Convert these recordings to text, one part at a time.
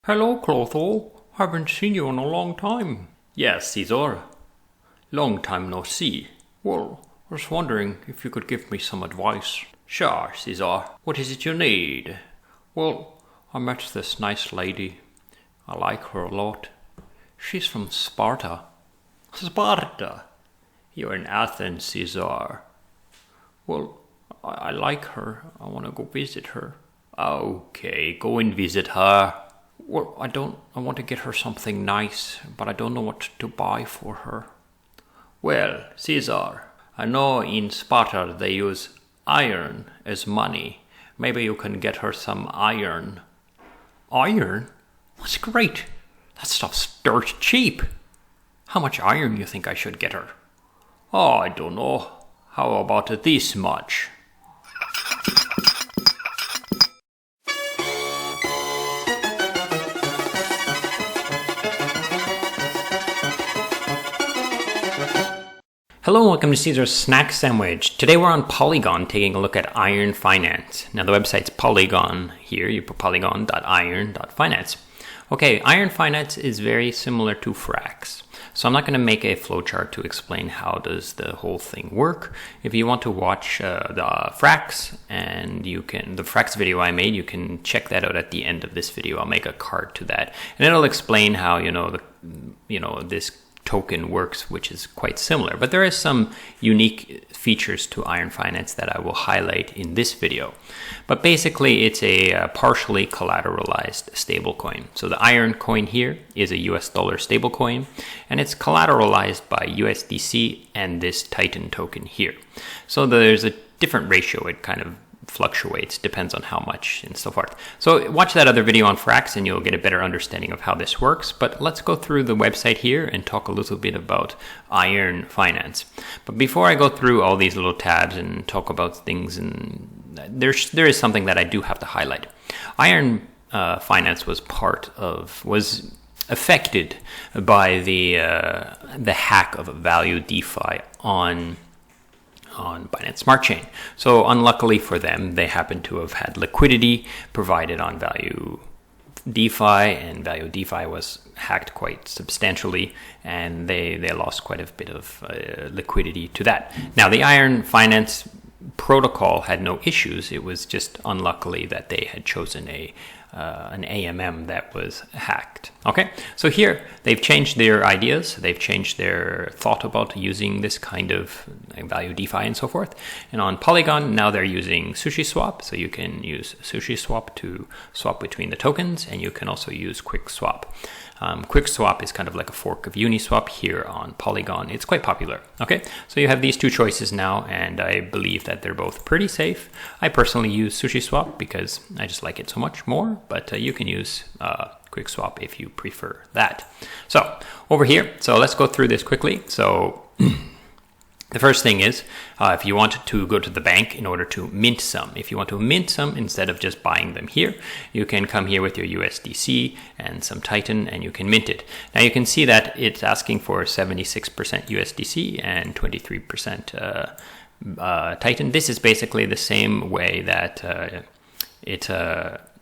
Hello, Clotho. Haven't seen you in a long time. Yes, CEAZOR. Long time no see. Well, I was wondering if you could give me some advice. Sure, CEAZOR. What is it you need? Well, I met this nice lady. I like her a lot. She's from Sparta. Sparta? You're in Athens, CEAZOR. Well, I like her. I want to go visit her. Okay, go and visit her. Well, I want to get her something nice, but I don't know what to buy for her. Well, CEAZOR, I know in Sparta they use iron as money. Maybe you can get her some iron. Iron? That's great. That stuff's dirt cheap. How much iron you think I should get her? Oh, I don't know. How about this much? Hello and welcome to CEAZOR's Snack Sandwich. Today we're on Polygon taking a look at Iron Finance. Now the website's Polygon here. You put polygon.iron.finance. Okay, Iron Finance is very similar to Frax. So I'm not going to make a flowchart to explain how does the whole thing work. If you want to watch the Frax and the Frax video I made, you can check that out at the end of this video. I'll make a card to that, and it'll explain how this token works, which is quite similar, but there is some unique features to Iron Finance that I will highlight in this video. But basically it's a partially collateralized stablecoin. So the Iron coin here is a US dollar stablecoin, and it's collateralized by USDC and this Titan token here. So there's a different ratio. It kind of fluctuates, depends on how much and so forth. So watch that other video on Frax and you'll get a better understanding of how this works. But let's go through the website here and talk a little bit about Iron Finance. But before I go through all these little tabs and talk about things, and there is something that I do have to highlight. Iron Finance was affected by the hack of Value DeFi on Binance Smart Chain. So unluckily for them, they happen to have had liquidity provided on Value DeFi, and Value DeFi was hacked quite substantially, and they lost quite a bit of liquidity to that. Now the Iron Finance protocol had no issues. It was just unluckily that they had chosen an AMM that was hacked. Okay, so here they've changed their ideas, they've changed their thought about using this kind of Value DeFi and so forth. And on Polygon now they're using SushiSwap, so you can use SushiSwap to swap between the tokens, and you can also use QuickSwap. QuickSwap is kind of like a fork of Uniswap here on Polygon. It's quite popular. Okay, so you have these two choices now, and I believe that they're both pretty safe. I personally use SushiSwap because I just like it so much more, but you can use QuickSwap if you prefer that. So over here, so let's go through this quickly. So the first thing is, if you want to go to the bank in order to mint some, if you want to mint some instead of just buying them here, you can come here with your USDC and some Titan and you can mint it. Now you can see that it's asking for 76% USDC and 23% Titan. This is basically the same way that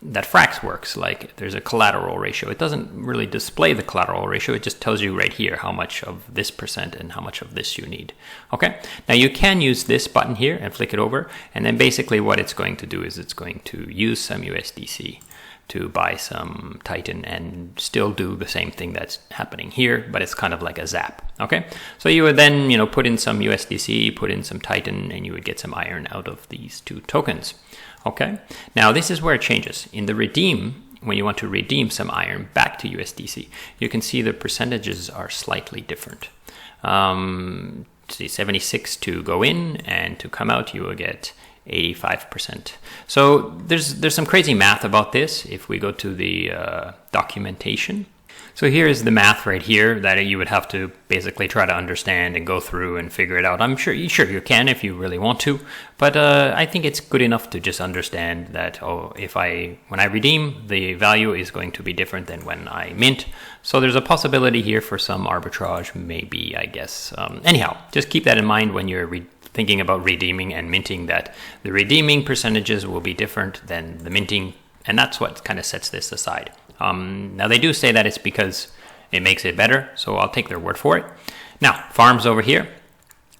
that Frax works. Like there's a collateral ratio. It doesn't really display the collateral ratio. It just tells you right here how much of this percent and how much of this you need. Okay. Now you can use this button here and flick it over. And then basically what it's going to do is it's going to use some USDC to buy some Titan and still do the same thing that's happening here, but it's kind of like a zap. Okay. So you would then, put in some USDC, put in some Titan, and you would get some iron out of these two tokens. Okay, now this is where it changes. In the redeem, when you want to redeem some iron back to USDC, you can see the percentages are slightly different. See, 76 to go in, and to come out you will get 85%. So there's some crazy math about this. If we go to the documentation, so here's the math right here that you would have to basically try to understand and go through and figure it out. I'm sure you can if you really want to, but I think it's good enough to just understand that when I redeem, the value is going to be different than when I mint. So there's a possibility here for some arbitrage, maybe, I guess. Anyhow, just keep that in mind when you're thinking about redeeming and minting, that the redeeming percentages will be different than the minting, and that's what kind of sets this aside. Now they do say that it's because it makes it better, so I'll take their word for it. Now, farms over here.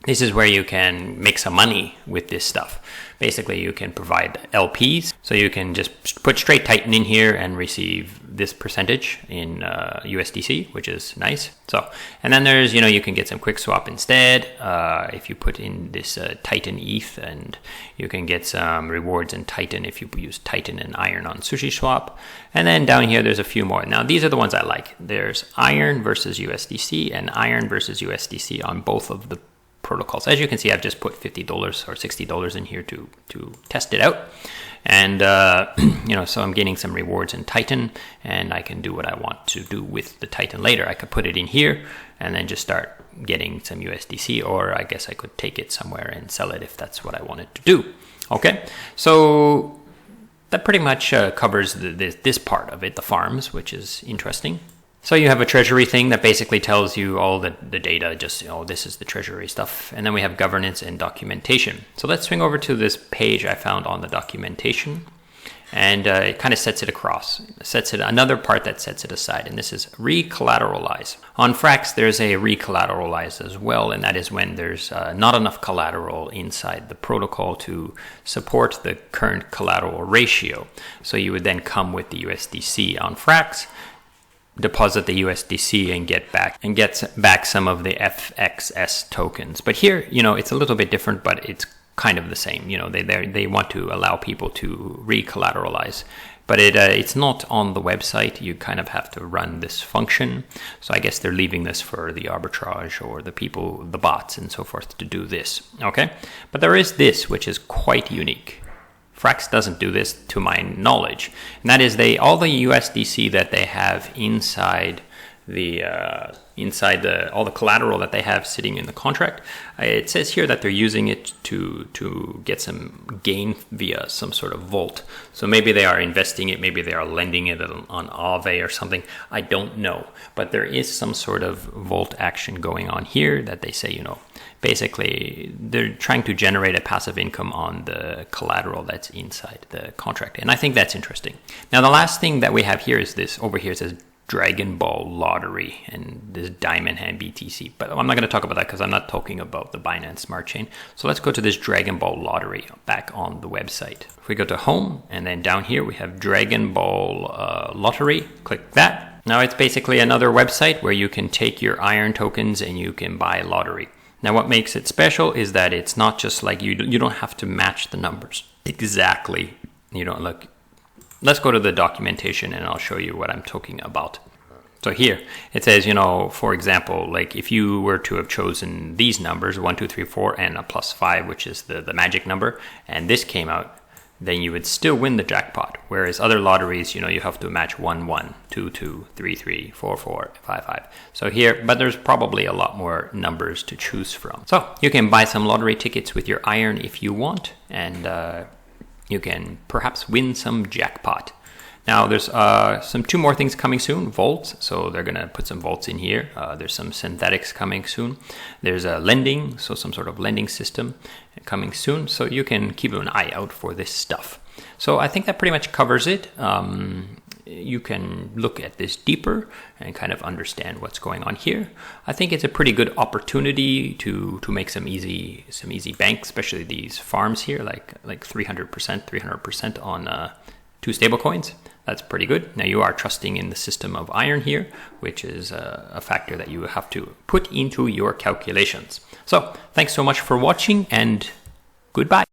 This is where you can make some money with this stuff. Basically, you can provide LPs, so you can just put straight Titan in here and receive this percentage in USDC, which is nice. So, and then there's, you can get some quick swap instead if you put in this Titan ETH, and you can get some rewards in Titan if you use Titan and Iron on SushiSwap. And then down here, there's a few more. Now, these are the ones I like. There's Iron versus USDC and Iron versus USDC on both of the protocols. As you can see, I've just put $50 or $60 in here to test it out. And, so I'm getting some rewards in Titan, and I can do what I want to do with the Titan later. I could put it in here and then just start getting some USDC, or I guess I could take it somewhere and sell it if that's what I wanted to do. Okay, so that pretty much covers this part of it, the farms, which is interesting. So you have a treasury thing that basically tells you all the data, just, this is the treasury stuff. And then we have governance and documentation. So let's swing over to this page I found on the documentation. And it kind of sets it across, another part that sets it aside. And this is recollateralize. On Frax, there's a recollateralize as well. And that is when there's not enough collateral inside the protocol to support the current collateral ratio. So you would then come with the USDC on Frax, deposit the USDC and get back some of the FXS tokens. But here, it's a little bit different, but it's kind of the same. They want to allow people to recollateralize, but it's not on the website. You kind of have to run this function. So I guess they're leaving this for the arbitrage or the people, the bots and so forth to do this. Okay, but there is this, which is quite unique. Frax doesn't do this to my knowledge, and that is all the USDC that they have inside all the collateral that they have sitting in the contract. It says here that they're using it to get some gain via some sort of vault. So maybe they are investing it, maybe they are lending it on Aave or something. I don't know, but there is some sort of vault action going on here that they say, basically they're trying to generate a passive income on the collateral that's inside the contract. And I think that's interesting. Now, the last thing that we have here is this over here. It says Dragon Ball Lottery and this Diamond Hand BTC. But I'm not going to talk about that because I'm not talking about the Binance Smart Chain. So let's go to this Dragon Ball Lottery back on the website. If we go to home and then down here we have Dragon Ball Lottery, click that. Now it's basically another website where you can take your Iron tokens and you can buy lottery. Now, what makes it special is that it's not just like you don't have to match the numbers exactly. Let's go to the documentation and I'll show you what I'm talking about. So here it says, for example, like if you were to have chosen these numbers, 1, 2, 3, 4, and a +5, which is the magic number, and this came out, then you would still win the jackpot. Whereas other lotteries, you have to match 1, 1, 2, 2, 3, 3, 4, 4, 5, 5. So here, but there's probably a lot more numbers to choose from. So you can buy some lottery tickets with your Iron if you want, and you can perhaps win some jackpot. Now there's some 2 more things coming soon, vaults. So they're going to put some vaults in here. There's some synthetics coming soon. There's a lending, so some sort of lending system coming soon. So you can keep an eye out for this stuff. So I think that pretty much covers it. You can look at this deeper and kind of understand what's going on here. I think it's a pretty good opportunity to make some easy bank, especially these farms here, like 300% on 2 stablecoins. That's pretty good. Now you are trusting in the system of Iron here, which is a factor that you have to put into your calculations. So thanks so much for watching and goodbye.